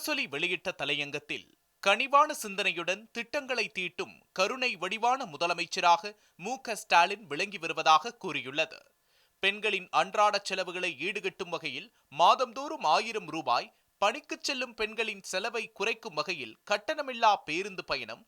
முரசொலி வெளியிட்ட தலையங்கத்தில் கனிவான சிந்தனையுடன் திட்டங்களை தீட்டும் கருணை வடிவான முதலமைச்சராக மு.க.ஸ்டாலின் விளங்கி வருவதாக கூறியுள்ளது. பெண்களின் அன்றாட செலவுகளை ஈடுகட்டும் வகையில் மாதந்தோறும் 1000 ரூபாய், பணிக்கு செல்லும் பெண்களின் செலவை குறைக்கும் வகையில் கட்டணமில்லா பேருந்து பயணம்,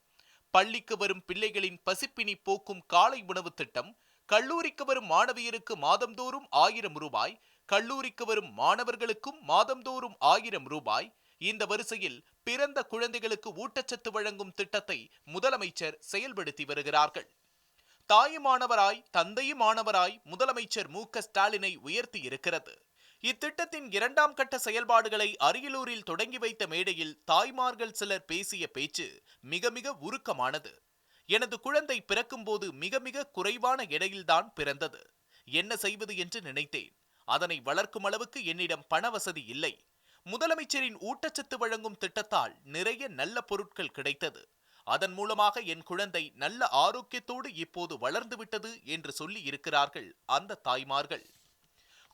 பள்ளிக்கு வரும் பிள்ளைகளின் பசிப்பினி போக்கும் காலை உணவு திட்டம், கல்லூரிக்கு வரும் மாணவியருக்கு மாதந்தோறும் 1000 ரூபாய், கல்லூரிக்கு வரும் மாணவர்களுக்கும் மாதந்தோறும் 1000 ரூபாய், இந்த வரிசையில் பிறந்த குழந்தைகளுக்கு ஊட்டச்சத்து வழங்கும் திட்டத்தை முதலமைச்சர் செயல்படுத்தி வருகிறார்கள். தாயுமானவராய் தந்தையுமானவராய் முதலமைச்சர் மு.க.ஸ்டாலினை உயர்த்தி இருக்கிறது. இத்திட்டத்தின் 2ஆம் கட்ட செயல்பாடுகளை அரியலூரில் தொடங்கி வைத்த மேடையில் தாய்மார்கள் சிலர் பேசிய பேச்சு மிக மிக உருக்கமானது. எனது குழந்தை பிறக்கும் போது மிக மிக குறைவான எடையில்தான் பிறந்தது. என்ன செய்வது என்று நினைத்தேன். அதனை வளர்க்கும் அளவுக்கு என்னிடம் பண வசதி இல்லை. முதலமைச்சரின் ஊட்டச்சத்து வழங்கும் திட்டத்தால் நிறைய நல்ல பொருட்கள் கிடைத்தது. அதன் மூலமாக என் குழந்தை நல்ல ஆரோக்கியத்தோடு இப்போது வளர்ந்து விட்டது என்று சொல்லி இருக்கிறார்கள் அந்த தாய்மார்கள்.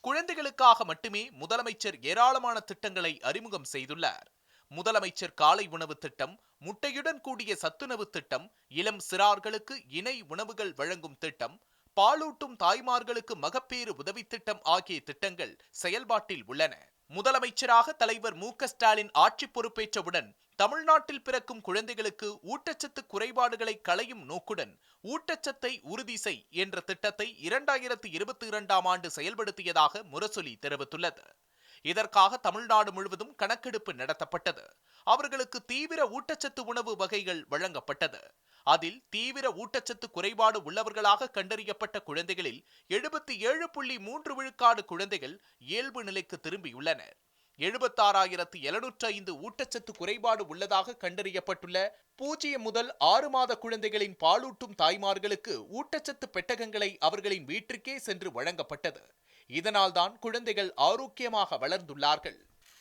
குழந்தைகளுக்காக மட்டுமே முதலமைச்சர் ஏராளமான திட்டங்களை அறிமுகம் செய்துள்ளார். முதலமைச்சர் காலை உணவு திட்டம், முட்டையுடன் கூடிய சத்துணவு திட்டம், இளம் சிறார்களுக்கு இணை உணவுகள் வழங்கும் திட்டம், பாலூட்டும் தாய்மார்களுக்கு மகப்பேறு உதவி திட்டம் ஆகிய திட்டங்கள் செயல்பாட்டில் உள்ளன. முதலமைச்சராக தலைவர் மு.க.ஸ்டாலின் ஆட்சி பொறுப்பேற்றவுடன் தமிழ்நாட்டில் பிறக்கும் குழந்தைகளுக்கு ஊட்டச்சத்து குறைபாடுகளை களையும் நோக்குடன் ஊட்டச்சத்தை உறுதி செய் என்ற திட்டத்தை 2022ஆம் ஆண்டு செயல்படுத்தியதாக முரசொலி தெரிவித்துள்ளது. இதற்காக தமிழ்நாடு முழுவதும் கணக்கெடுப்பு நடத்தப்பட்டது. அவர்களுக்கு தீவிர ஊட்டச்சத்து உணவு வகைகள் வழங்கப்பட்டது. அதில் தீவிர ஊட்டச்சத்து குறைபாடு உள்ளவர்களாக கண்டறியப்பட்ட குழந்தைகளில் 77.3 விழுக்காடு குழந்தைகள் இயல்பு நிலைக்கு திரும்பியுள்ளனர். 76,705 ஊட்டச்சத்து குறைபாடு உள்ளதாக கண்டறியப்பட்டுள்ள 0 முதல் 6 மாத குழந்தைகளின் பாலூட்டும் தாய்மார்களுக்கு ஊட்டச்சத்து பெட்டகங்களை அவர்களின் வீட்டிற்கே சென்று வழங்கப்பட்டது. இதனால்தான் குழந்தைகள் ஆரோக்கியமாக வளர்ந்துள்ளார்கள்.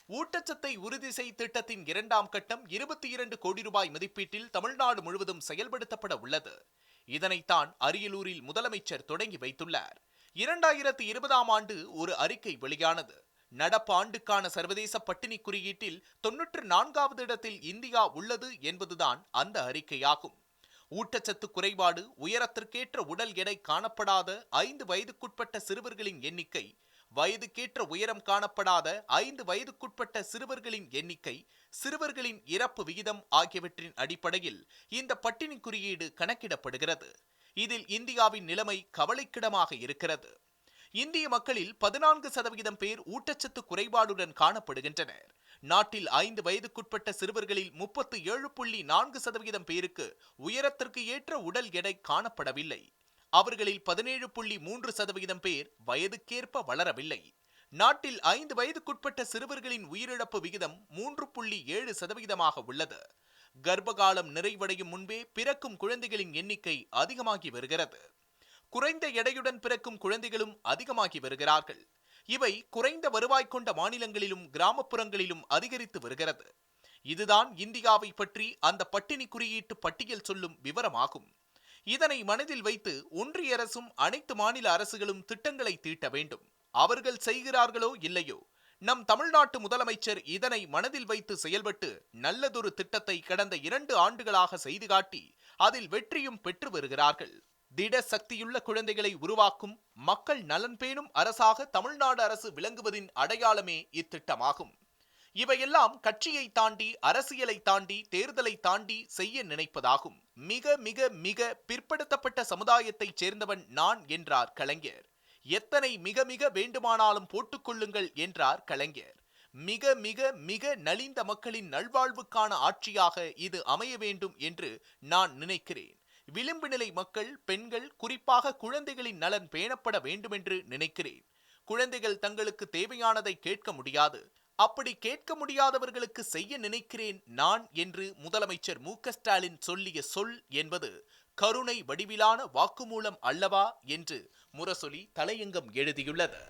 ஊட்டச்சத்தை உறுதி செய் திட்டத்தின் 2ஆம் கட்டம் 22 கோடி ரூபாய் மதிப்பீட்டில் தமிழ்நாடு முழுவதும் செயல்படுத்தப்பட உள்ளது. இதனைத்தான் அரியலூரில் முதலமைச்சர் தொடங்கி வைத்துள்ளார். 2020ஆம் ஆண்டு ஒரு அறிக்கை வெளியானது. நடப்பு ஆண்டுக்கான சர்வதேச பட்டினி குறியீட்டில் 94வது இடத்தில் இந்தியா உள்ளது என்பதுதான் அந்த அறிக்கையாகும். ஊட்டச்சத்து குறைபாடு, உயரத்திற்கேற்ற உடல் எடை காணப்படாத 5 வயதுக்குட்பட்ட சிறுவர்களின் எண்ணிக்கை, வயதுக்கேற்ற உயரம் காணப்படாத 5 வயதுக்குட்பட்ட சிறுவர்களின் எண்ணிக்கை, சிறுவர்களின் இறப்பு விகிதம் ஆகியவற்றின் அடிப்படையில் இந்த பட்டினி குறியீடு கணக்கிடப்படுகிறது. இதில் இந்தியாவின் நிலைமை கவலைக்கிடமாக இருக்கிறது. இந்திய மக்களில் 14% பேர் ஊட்டச்சத்து குறைபாடுடன் காணப்படுகின்றனர். நாட்டில் 5 வயதுக்குட்பட்ட சிறுவர்களில் 37.4% பேருக்கு உயரத்திற்கு ஏற்ற உடல் எடை காணப்படவில்லை. அவர்களில் 17.3% பேர் வயதுக்கேற்ப வளரவில்லை. நாட்டில் 5 வயதுக்குட்பட்ட சிறுவர்களின் உயிரிழப்பு விகிதம் 3.7% உள்ளது. கர்ப்பகாலம் நிறைவடையும் முன்பே பிறக்கும் குழந்தைகளின் எண்ணிக்கை அதிகமாகி வருகிறது. குறைந்த எடையுடன் பிறக்கும் குழந்தைகளும் அதிகமாகி வருகிறார்கள். இவை குறைந்த வருவாய் கொண்ட மாநிலங்களிலும் கிராமப்புறங்களிலும் அதிகரித்து வருகிறது. இதுதான் இந்தியாவை பற்றி அந்த பட்டினி குறியீட்டு பட்டியல் சொல்லும் விவரமாகும். இதனை மனதில் வைத்து ஒன்றிய அரசும் அனைத்து மாநில அரசுகளும் திட்டங்களை தீட்ட வேண்டும். அவர்கள் செய்கிறார்களோ இல்லையோ, நம் தமிழ்நாட்டு முதலமைச்சர் இதனை மனதில் வைத்து செயல்பட்டு நல்லதொரு திட்டத்தை கடந்த 2 ஆண்டுகளாக செய்து காட்டி அதில் வெற்றியும் பெற்று வருகிறார்கள். திட சக்தியுள்ள குழந்தைகளை உருவாக்கும், மக்கள் நலன் பேணும் அரசாக தமிழ்நாடு அரசு விளங்குவதின் அடையாளமே இத்திட்டமாகும். இவையெல்லாம் கட்சியை தாண்டி, அரசியலை தாண்டி, தேர்தலை தாண்டி செய்ய நினைப்பதாகும். மிக மிக மிக பிற்படுத்தப்பட்ட சமுதாயத்தைச் சேர்ந்தவன் நான் என்றார் கலைஞர். எத்தனை மிக மிக வேண்டுமானாலும் போட்டுக்கொள்ளுங்கள் என்றார் கலைஞர். மிக மிக மிக நலிந்த மக்களின் நல்வாழ்வுக்கான ஆட்சியாக இது அமைய வேண்டும் என்று நான் நினைக்கிறேன். விளிம்பு நிலை மக்கள், பெண்கள், குறிப்பாக குழந்தைகளின் நலன் பேணப்பட வேண்டுமென்று நினைக்கிறேன். குழந்தைகள் தங்களுக்கு தேவையானதை கேட்க முடியாது. அப்படி கேட்க முடியாதவர்களுக்கு செய்ய நினைக்கிறேன் நான் என்று முதலமைச்சர் மு.க.ஸ்டாலின் சொல்லிய சொல் என்பது கருணை வடிவிலான வாக்குமூலம் அல்லவா என்று முரசொலி தலையங்கம் எழுதியுள்ளது.